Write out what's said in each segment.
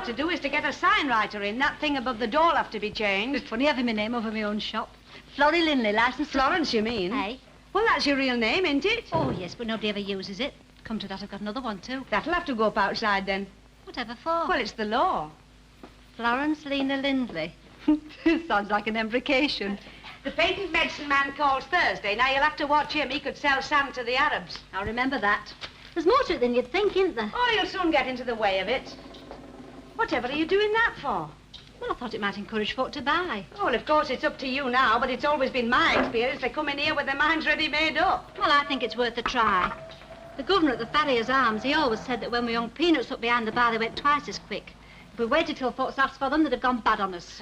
ought to do is to get a sign writer in. That thing above the door will have to be changed. It's funny having my name over my own shop. Florrie Lindley, licensed... Florence, you mean? Hey? Well, that's your real name, isn't it? Oh, yes, but nobody ever uses it. Come to that, I've got another one, too. That'll have to go up outside, then. Whatever for? Well, it's the law. Florence Lena Lindley. Sounds like an imprecation. The patent medicine man calls Thursday. Now, you'll have to watch him. He could sell sand to the Arabs. I'll remember that. There's more to it than you'd think, isn't there? Oh, you'll soon get into the way of it. Whatever are you doing that for? Well, I thought it might encourage folk to buy. Oh, well, of course, it's up to you now, but it's always been my experience they come in here with their minds ready made up. Well, I think it's worth a try. The governor at the Farrier's Arms, he always said that when we hung peanuts up behind the bar, they went twice as quick. If we waited till folks asked for them, they'd have gone bad on us.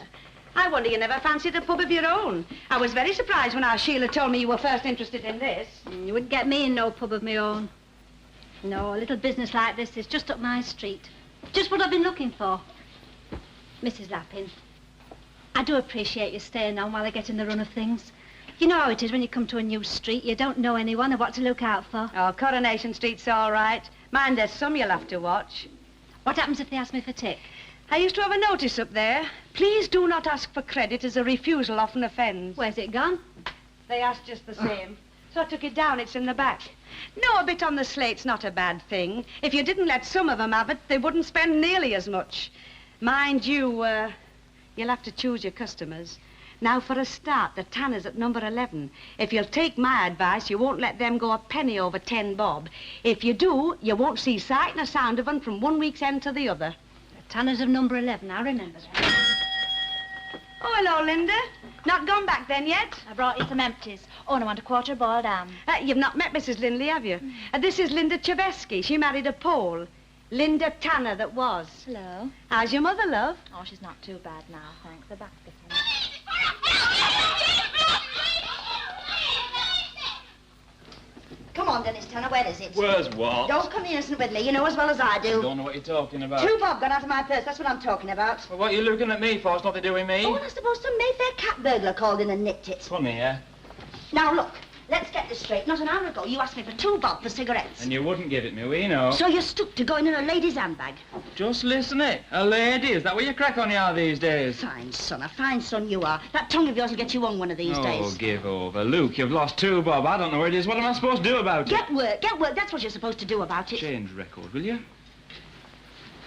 I wonder you never fancied a pub of your own. I was very surprised when our Sheila told me you were first interested in this. You wouldn't get me in no pub of my own. No, a little business like this is just up my street. Just what I've been looking for. Mrs. Lappin, I do appreciate you staying on while I get in the run of things. You know how it is when you come to a new street. You don't know anyone or what to look out for. Oh, Coronation Street's all right. Mind, there's some you'll have to watch. What happens if they ask me for tip? I used to have a notice up there. Please do not ask for credit, as a refusal often offends. Where's it gone? They asked just the same. So I took it down. It's in the back. No, a bit on the slate's not a bad thing. If you didn't let some of them have it, they wouldn't spend nearly as much. Mind you, you'll have to choose your customers. Now, for a start, the Tanner's at number 11. If you'll take my advice, you won't let them go a penny over 10 bob. If you do, you won't see sight nor sound of them from one week's end to the other. The Tanner's of number 11, I remember that. Oh, hello, Linda. Not gone back then yet? I brought you some empties. Oh, and I want a quarter boiled ham. You've not met Mrs. Lindley, have you? This is Linda Cheveski. She married a Pole. Linda Tanner that was. Hello. How's your mother, love? Oh, she's not too bad now, thanks. The back's getting... Come on, Dennis Tanner, where is it? Where's what? Don't come innocent with me. You know as well as I do. I don't know what you're talking about. 2 bob gone out of my purse. That's what I'm talking about. Well, what are you looking at me for? It's nothing to do with me. Oh, and I suppose some Mayfair cat burglar called in and nicked it. Funny, yeah? Now, look. Let's get this straight. Not an hour ago, you asked me for 2 bob for cigarettes. And you wouldn't give it me, we know. So you stooped to going in a lady's handbag. Just listen it. A lady, is that what you crack on you are these days? Fine son, a fine son you are. That tongue of yours will get you on one of these days. Oh, give over. Luke, you've lost 2 bob. I don't know where it is. What am I supposed to do about it? Get work. That's what you're supposed to do about it. Change record, will you?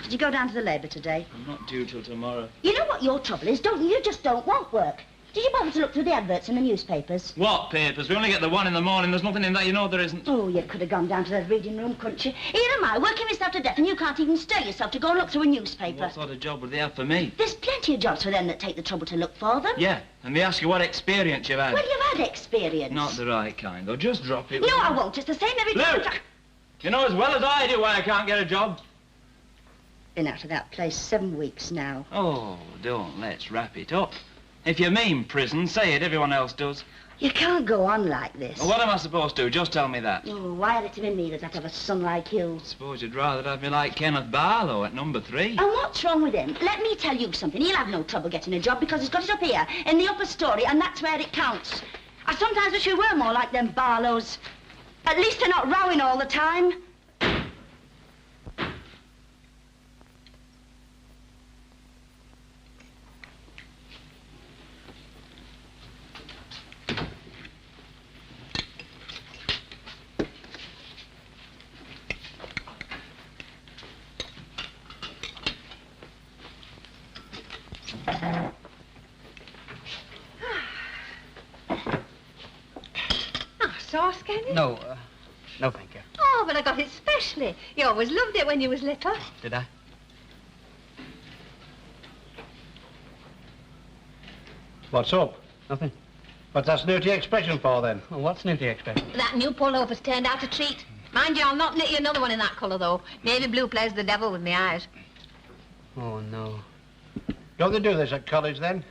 Did you go down to the Labour today? I'm not due till tomorrow. You know what your trouble is, don't you? You just don't want work. Did you bother to look through the adverts in the newspapers? What papers? We only get the one in the morning. There's nothing in that, you know there isn't. Oh, you could have gone down to that reading room, couldn't you? Here am I, working myself to death, and you can't even stir yourself to go and look through a newspaper. What sort of job would they have for me? There's plenty of jobs for them that take the trouble to look for them. Yeah, and they ask you what experience you've had. Well, you've had experience. Not the right kind, though. Just drop it. No, I won't. It's the same every time. Luke! You know as well as I do why I can't get a job. Been out of that place 7 weeks now. Oh, don't. Let's wrap it up. If you mean prison, say it. Everyone else does. You can't go on like this. Well, what am I supposed to do? Just tell me that. Oh, why had it to be me that I'd have a son like you? Suppose you'd rather have me like Kenneth Barlow at number 3. And what's wrong with him? Let me tell you something. He'll have no trouble getting a job because he's got it up here in the upper story, and that's where it counts. I sometimes wish we were more like them Barlows. At least they're not rowing all the time. Sauce, can you? No, no, thank you. Oh, but I got it specially. You always loved it when you was little. Did I? What's up? Nothing. What's that snooty expression for, then? Oh, what's snooty expression? That new pullover's turned out a treat. Mind you, I'll not knit you another one in that colour, though. Navy blue plays the devil with my eyes. Oh, no. Don't they do this at college, then?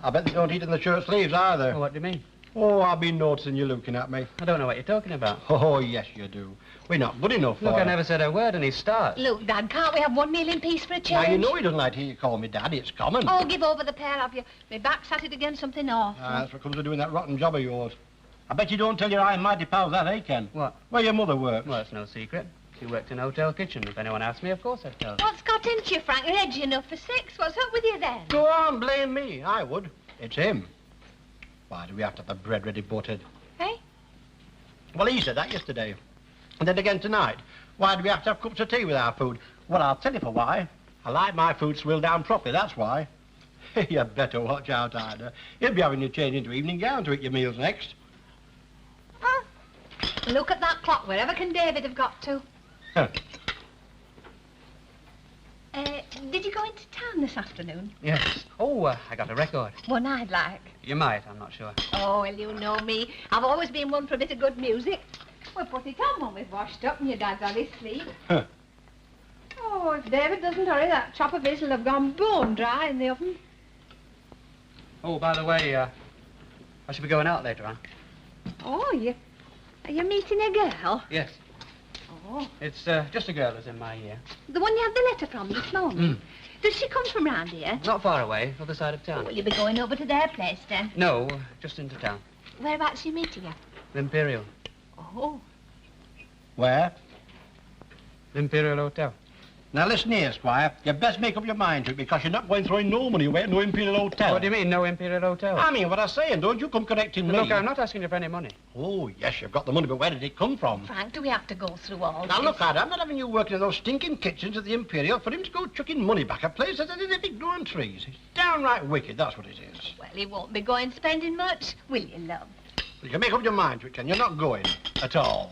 I bet they don't eat in the shirt sleeves, either. Oh, what do you mean? Oh, I've been noticing you looking at me. I don't know what you're talking about. Oh, yes, you do. We're not good enough for Look, I you. never said a word, and he starts. Look, Dad, can't we have one meal in peace for a change? Now, you know he doesn't like to hear you call me Daddy. It's common. Oh, give over the pair of you. My back's at it against something awful. That's what comes of doing that rotten job of yours. I bet you don't tell your high and mighty pals that, eh, Ken? What? Where your mother works. Well, it's no secret. She worked in a hotel kitchen. If anyone asked me, of course I'd tell them. What's got into you, Frank? You're edgy enough for 6. What's up with you then? Go on, blame me. I would. It's him. Why do we have to have the bread ready buttered? Hey? Well, he said that yesterday. And then again tonight. Why do we have to have cups of tea with our food? Well, I'll tell you for why. I like my food swilled down properly, that's why. You better watch out, Ida. He'll be having you change into evening gown to eat your meals next. Huh? Look at that clock. Wherever can David have got to? Huh. Did you go into town this afternoon? Yes. Oh, I got a record. One I'd like. You might, I'm not sure. Oh, well, you know me. I've always been one for a bit of good music. We'll put it on when we've washed up and your dad's on his sleep. Huh. Oh, if David doesn't hurry, that chop of his will have gone bone dry in the oven. Oh, by the way, I should be going out later on. Oh, are you meeting a girl? Yes. Oh. It's just a girl who's in my year. The one you had the letter from this morning? Does she come from round here? Not far away, other side of town. Will you be going over to their place then? No, just into town. Whereabouts are you meeting her? The Imperial. Oh. Where? The Imperial Hotel. Now, listen here, Squire. You'd best make up your mind to it because you're not going throwing no money away at no Imperial Hotel. What do you mean, no Imperial Hotel? I mean what I'm saying. Don't you come correcting me. Look, I'm not asking you for any money. Oh, yes, you've got the money, but where did it come from? Frank, do we have to go through all Now, this? look, Ida, I'm not having you working in those stinking kitchens at the Imperial for him to go chucking money back at places that isn't big growing trees. It's downright wicked, that's what it is. Well, he won't be going spending much, will you, love? You can make up your mind to it, Ken. You're not going at all.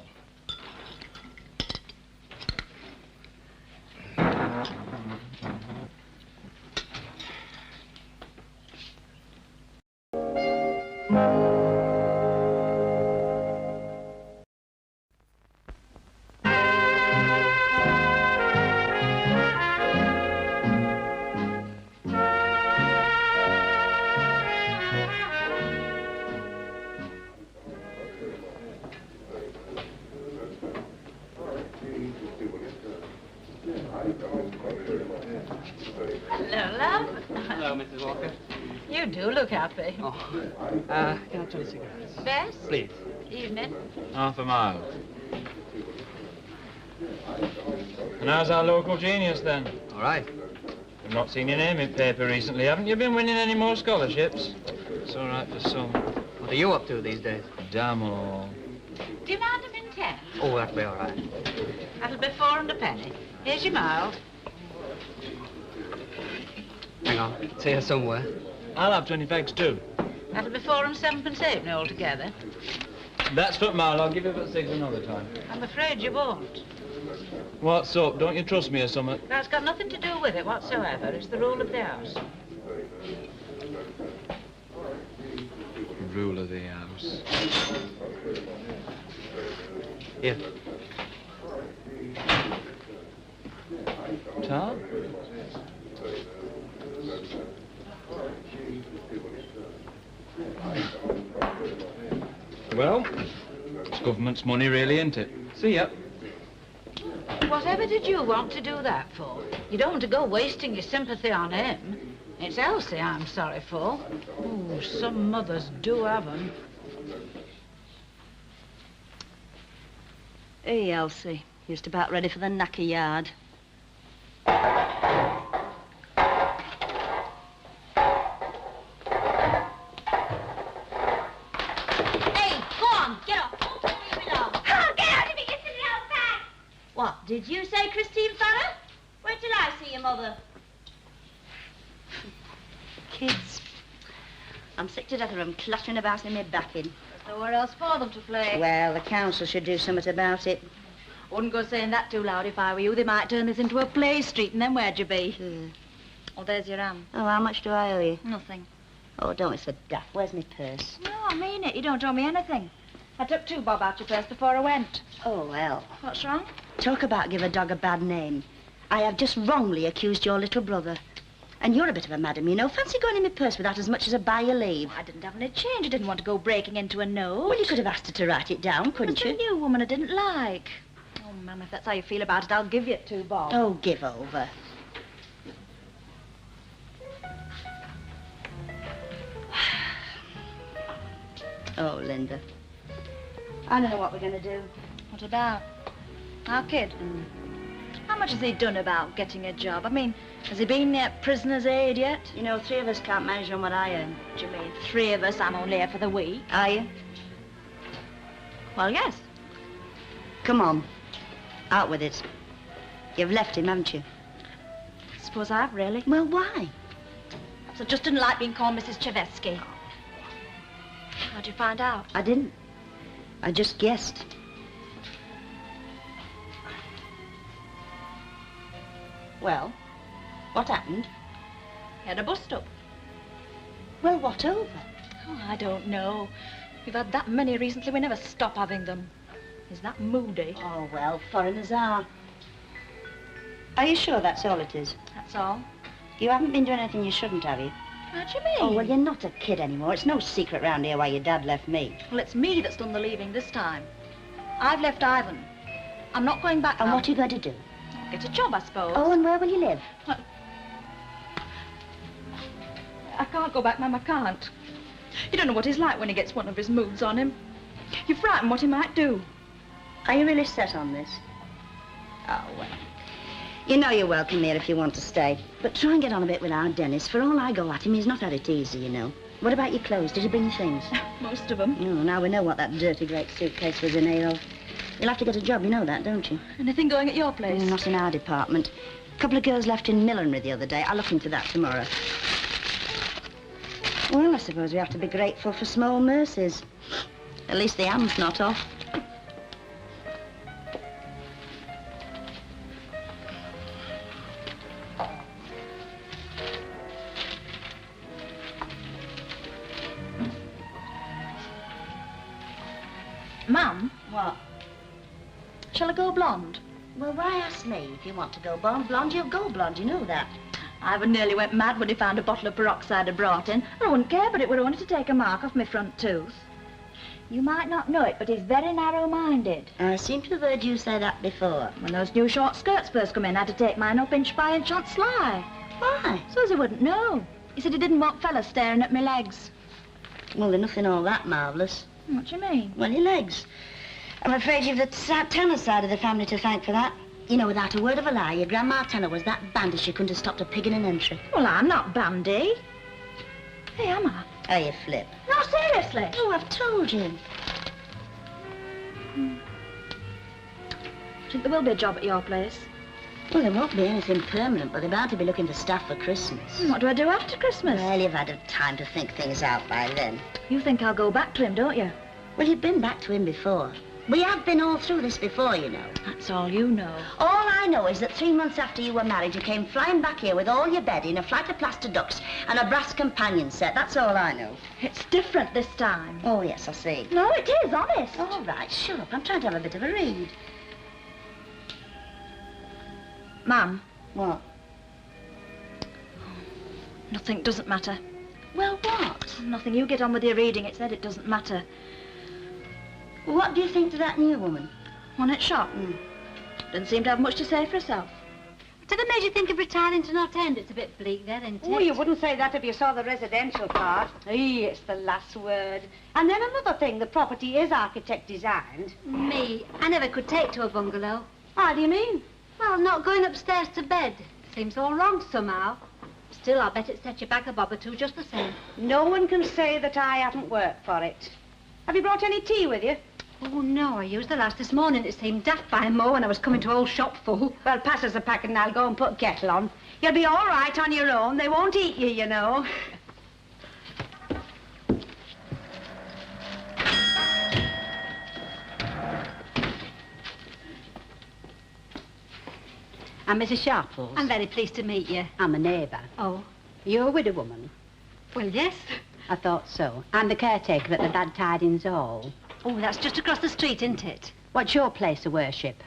Hello, love. Hello, Mrs. Walker. You do look happy. Oh, can I have 20 cigarettes? Bess? Please. Evening. Half a mile. And how's our local genius, then? All right. I've not seen your name in paper recently. Haven't you been winning any more scholarships? It's all right for some. What are you up to these days? Damn all. Do you mind them in 10? Oh, that'll be all right. That'll be 4 and a penny. Here's your mild. Hang on. It's here somewhere. I'll have 20 fags too. That'll be 4 and 7 halfpenny altogether. That's for mild. I'll give you about 6 another time. I'm afraid you won't. What's up? Don't you trust me or something? That's got nothing to do with it whatsoever. It's the rule of the house. Rule of the house. Here. Tom? Well, it's government's money really, isn't it? See ya. Whatever did you want to do that for? You don't want to go wasting your sympathy on him. It's Elsie I'm sorry for. Oh, some mothers do have 'em. Hey, Elsie. Just about ready for the knacker yard. Hey, go on, get off. Don't tell me you belong. Oh, get out of it, you silly old bag. What, did you say Christine Farrer? Where did I see your mother? Kids. I'm sick to death of them clattering about in my backing. There's nowhere else for them to play. Well, the council should do something about it. Wouldn't go saying that too loud if I were you. They might turn this into a play street, and then where'd you be? Oh, there's your hand. Oh, how much do I owe you? Nothing. Oh, don't be so daft. Where's my purse? No, I mean it. You don't owe me anything. I took 2 bob out your purse before I went. Oh, well. What's wrong? Talk about give a dog a bad name. I have just wrongly accused your little brother. And you're a bit of a madam, you know. Fancy going in my purse without as much as a by your leave. I didn't have any change. I didn't want to go breaking into a note. Well, you could have asked her to write it down, couldn't But you? a new woman I didn't like. Oh, Mum, if that's how you feel about it, I'll give you 2 bob. Oh, give over. Oh, Linda. I don't know what we're going to do. What about? Our kid? How much has he done about getting a job? I mean, has he been at prisoner's aid yet? You know, 3 of us can't manage on what I earn. What do you mean, 3 of us? I'm only here for the week. Are you? Well, yes. Come on. Out with it. You've left him, haven't you? I suppose I have, really. Well, why? Perhaps I just didn't like being called Mrs. Chevesky. How'd you find out? I didn't. I just guessed. Well, what happened? He had a bust-up. Well, what over? Oh, I don't know. We've had that many recently, we never stop having them. He's that moody. Oh, well, foreigners are. Are you sure that's all it is? That's all. You haven't been doing anything you shouldn't, have you? How do you mean? Oh, well, you're not a kid anymore. It's no secret round here why your dad left me. Well, it's me that's done the leaving this time. I've left Ivan. I'm not going back And now. what are you going to do? Get a job, I suppose. Oh, and where will you live? I can't go back, Mum, I can't. You don't know what he's like when he gets one of his moods on him. You're frightened what he might do. Are you really set on this? Oh, well. You know you're welcome here if you want to stay. But try and get on a bit with our Dennis. For all I go at him, he's not had it easy, you know. What about your clothes? Did you bring your things? Most of them. Oh, now we know what that dirty great suitcase was in here of. You'll have to get a job, you know that, don't you? Anything going at your place? Not in our department. A couple of girls left in millinery the other day. I'll look into that tomorrow. Well, I suppose we have to be grateful for small mercies. At least the ham's not off. Mum, What? shall I go blonde? Well, why ask me? If you want to go blonde, you'll go blonde, you know that. Ivan nearly went mad when he found a bottle of peroxide I'd brought in. I wouldn't care, but it would only to take a mark off my front tooth. You might not know it, but he's very narrow-minded. I seem to have heard you say that before. When those new short skirts first come in, I had to take mine up inch by inch on sly. Why? So as he wouldn't know. He said he didn't want fellas staring at my legs. Well, they're nothing all that marvellous. What do you mean? Well, your legs. I'm afraid you've the Tanner side of the family to thank for that. You know, without a word of a lie, your Grandma Tanner was that bandy she couldn't have stopped a pig in an entry. Well, I'm not bandy. Hey, am I? Oh, you flip. No, seriously. Oh, I've told you. Think there will be a job at your place? Well, there won't be anything permanent, but they're bound to be looking for staff for Christmas. What do I do after Christmas? Well, you've had time to think things out by then. You think I'll go back to him, don't you? Well, you've been back to him before. We have been all through this before, you know. That's all you know. All I know is that 3 months after you were married, you came flying back here with all your bedding, a flight of plaster ducks, and a brass companion set. That's all I know. It's different this time. Oh, yes, I see. No, it is, honest. All right, shut up. I'm trying to have a bit of a read. Mum, What? nothing doesn't matter. Well, what? Nothing. You get on with your reading. It said it doesn't matter. What do you think to that new woman? One at shop. Doesn't seem to have much to say for herself. Whatever made you think of retiring to North End? It's a bit bleak there, isn't it? Oh, you wouldn't say that if you saw the residential part. Hey, it's the last word. And then another thing, the property is architect designed. Me, I never could take to a bungalow. How do you mean? Well, not going upstairs to bed. Seems all wrong somehow. Still, I'll bet it set you back a bob or two just the same. No one can say that I haven't worked for it. Have you brought any tea with you? Oh, no, I used the last this morning. It seemed daft by more when I was coming to old shop full. Well, pass us a packet and I'll go and put a kettle on. You'll be all right on your own. They won't eat you, you know. I'm Mrs. Sharples. I'm very pleased to meet you. I'm a neighbour. Oh, You're a widow woman. well, yes. I thought so. I'm the caretaker at the Bad Tidings Hall. Oh, that's just across the street, isn't it? What's your place of worship?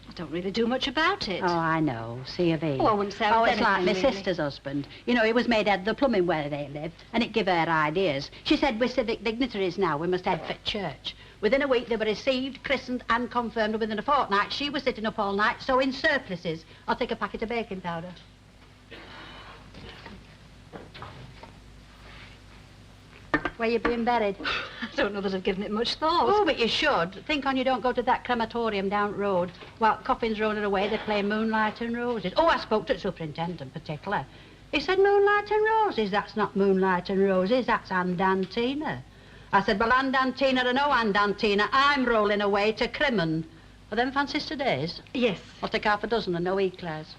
I don't really do much about it. Oh, I know. C of E. Oh, I wouldn't say I Oh, was it's like my anything, really. sister's husband. You know, he was made head of the plumbing where they live, and it give her ideas. She said we're civic dignitaries now. We must head for church. Within a week, they were received, christened, and confirmed. Within a fortnight, she was sitting up all night, sewing surplices. I'll take a packet of baking powder. Where you been buried? I don't know that I've given it much thought. Oh, but you should. Think on you don't go to that crematorium down the road. While coffins rolling away, they play Moonlight and Roses. Oh, I spoke to the superintendent in particular. He said Moonlight and Roses. That's not Moonlight and Roses, that's Andantina. I said, well, Andantina or no Andantina, I'm rolling away to Crimon. Are them fancies today's? Yes. I'll take half a dozen and no eclairs.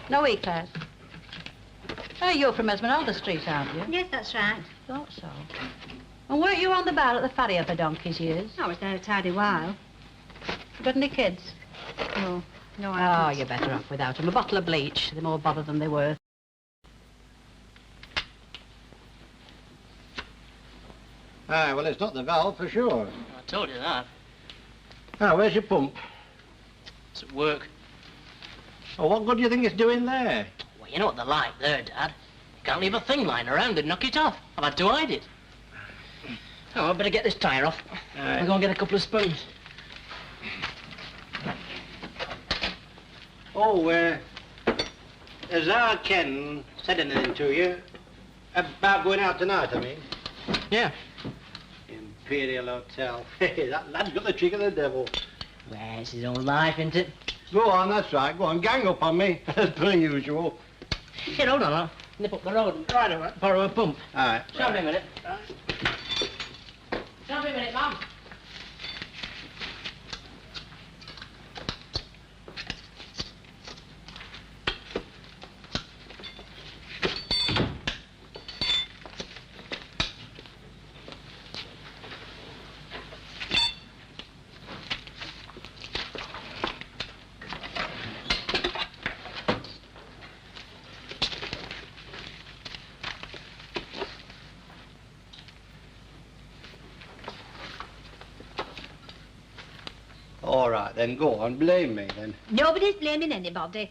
No eclairs. Oh, you're from Esmeralda Street, aren't you? Yes, that's right. Thought so. And weren't you on the bar at the Farrier for donkey's years? I was there a tidy while. Got any kids? No, Oh, I haven't. you're better off without them. A bottle of bleach. They're more bother than they're worth. Aye, well, it's not the valve for sure. I told you that. Ah, where's your pump? It's at work. Oh, what good do you think it's doing there? Well, you know what they're like there, Dad. You can't leave a thing lying around and knock it off. I've had to hide it. Oh, I better get this tyre off. Aye. I'll go and get a couple of spoons. Oh, has our Ken said anything to you? About going out tonight, I mean? Yeah. Imperial Hotel. Hey, that lad's got the cheek of the devil. Well, it's his own life, isn't it? Go on, that's right. Go on, gang up on me, as per usual. Here, hold on, I'll nip up the road and try to borrow a pump. All right. Stop me a minute. Stop me a minute, Mum. All right, then go on, blame me, then. Nobody's blaming anybody.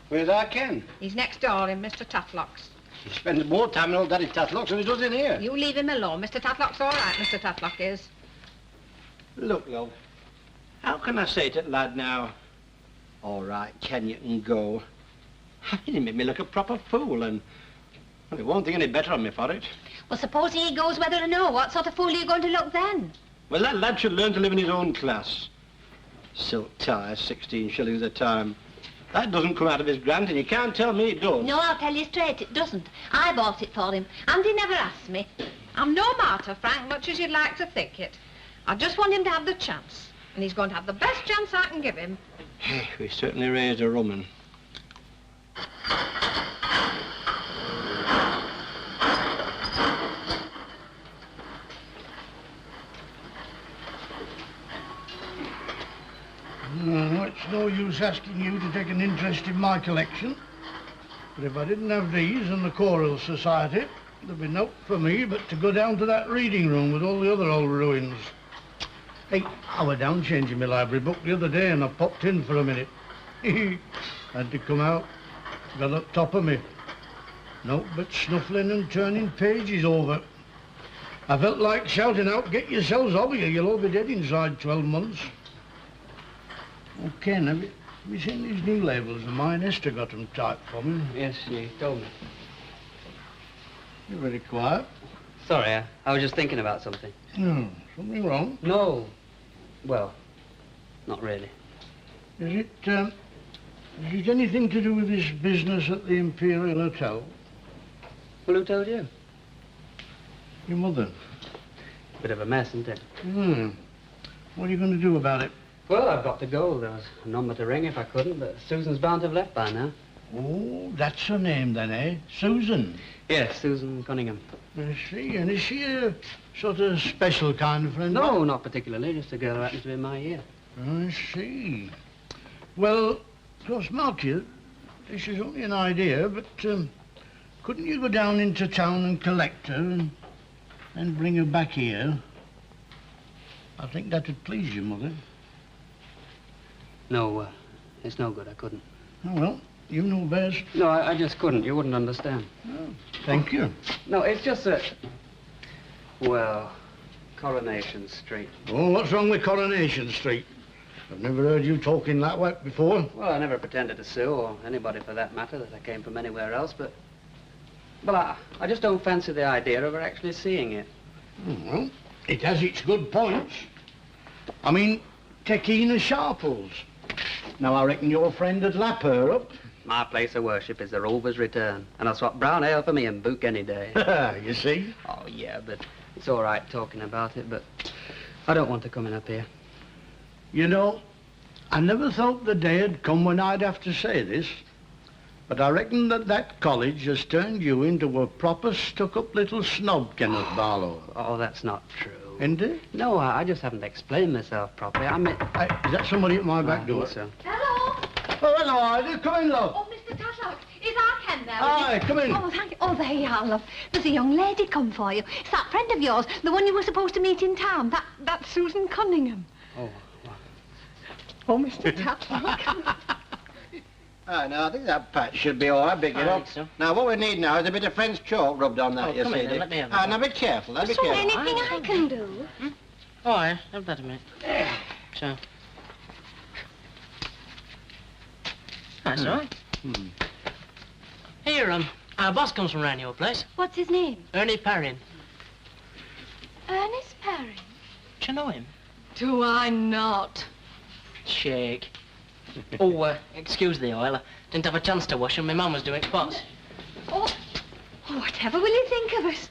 Where's our Ken? He's next door in Mr. Tatlock's. He spends more time in old Daddy Tatlock's than he does in here. You leave him alone. Mr. Tatlock's all right, Mr. Tatlock is. Look, love, how can I say to that lad now, all right, Ken, you can go? I mean, he made me look a proper fool, and well, he won't think any better of me for it. Well, supposing he goes whether or no, what sort of fool are you going to look then? Well, that lad should learn to live in his own class. Silk ties, 16 shillings a time. That doesn't come out of his grant, and you can't tell me it does. No, I'll tell you straight, it doesn't. I bought it for him, and he never asked me. I'm no martyr, Frank, much as you'd like to think it. I just want him to have the chance, and he's going to have the best chance I can give him. We certainly raised a rum 'un. No, it's no use asking you to take an interest in my collection. But if I didn't have these and the Choral Society, there'd be nought for me but to go down to that reading room with all the other old ruins. Hey, I were down changing my library book the other day and I popped in for a minute. Had to come out. Got up top of me. Nope but snuffling and turning pages over. I felt like shouting out, get yourselves over here, you'll all be dead inside 12 months. Oh, Ken, have you seen these new labels of mine? Esther got them typed for me. Yes, she told me. You're very quiet. Sorry, I was just thinking about something. Something wrong? No. Well, not really. Is it anything to do with this business at the Imperial Hotel? Well, who told you? Your mother. Bit of a mess, isn't it? What are you going to do about it? Well, I've got to go. There was a number to ring if I couldn't, but Susan's bound to have left by now. Oh, that's her name then, eh? Susan? Yes, Susan Cunningham. I see. And is she a sort of special kind of friend? No, not particularly. Just a girl who happens to be in my year. I see. Well, of course, mark you, this is only an idea, but couldn't you go down into town and collect her and bring her back here? I think that would please your mother. No, it's no good. I couldn't. Oh, well, you know best. No, I just couldn't. You wouldn't understand. Oh, thank you. No, it's just that... Well, Coronation Street. Oh, what's wrong with Coronation Street? I've never heard you talking that way before. Well, I never pretended to sue, or anybody for that matter, that I came from anywhere else, but Well, I just don't fancy the idea of her actually seeing it. Well, it has its good points. I mean, take Ina Sharples. Now, I reckon your friend would lap her up. My place of worship is the Rover's Return, and I'll swap brown ale for me and book any day. You see? Oh, yeah, but it's all right talking about it, but I don't want her coming up here. You know, I never thought the day had come when I'd have to say this, but I reckon that college has turned you into a proper stuck-up little snob, Kenneth Barlow. Oh, that's not true. Isn't it? No, I just haven't explained myself properly. I mean... Is that somebody at my back door? So. Hello? Oh, hello, Ida. Come in, love. Oh, Mr. Tatlock, is our Ken there? Hi, come in. Oh, thank you. Oh, there you are, love. There's a young lady come for you. It's that friend of yours, the one you were supposed to meet in town. That's Susan Cunningham. Oh. Oh, Mr. Tatlock. No, I think that patch should be all right, big enough. So. Now, what we need now is a bit of French chalk rubbed on that, you come see. in, then, let me have that. Now, be careful, be So careful. anything I can do? Oh, aye, have that a minute. So. That's all right. Here, our boss comes from round your place. What's his name? Ernie Parrin. Ernest Parry. Do you know him? Do I not? Shake. Oh, excuse the oil. I didn't have a chance to wash and my mum was doing spots. Oh, whatever will you think of us?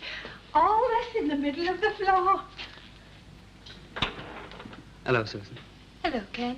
All this in the middle of the floor. Hello, Susan. Hello, Ken.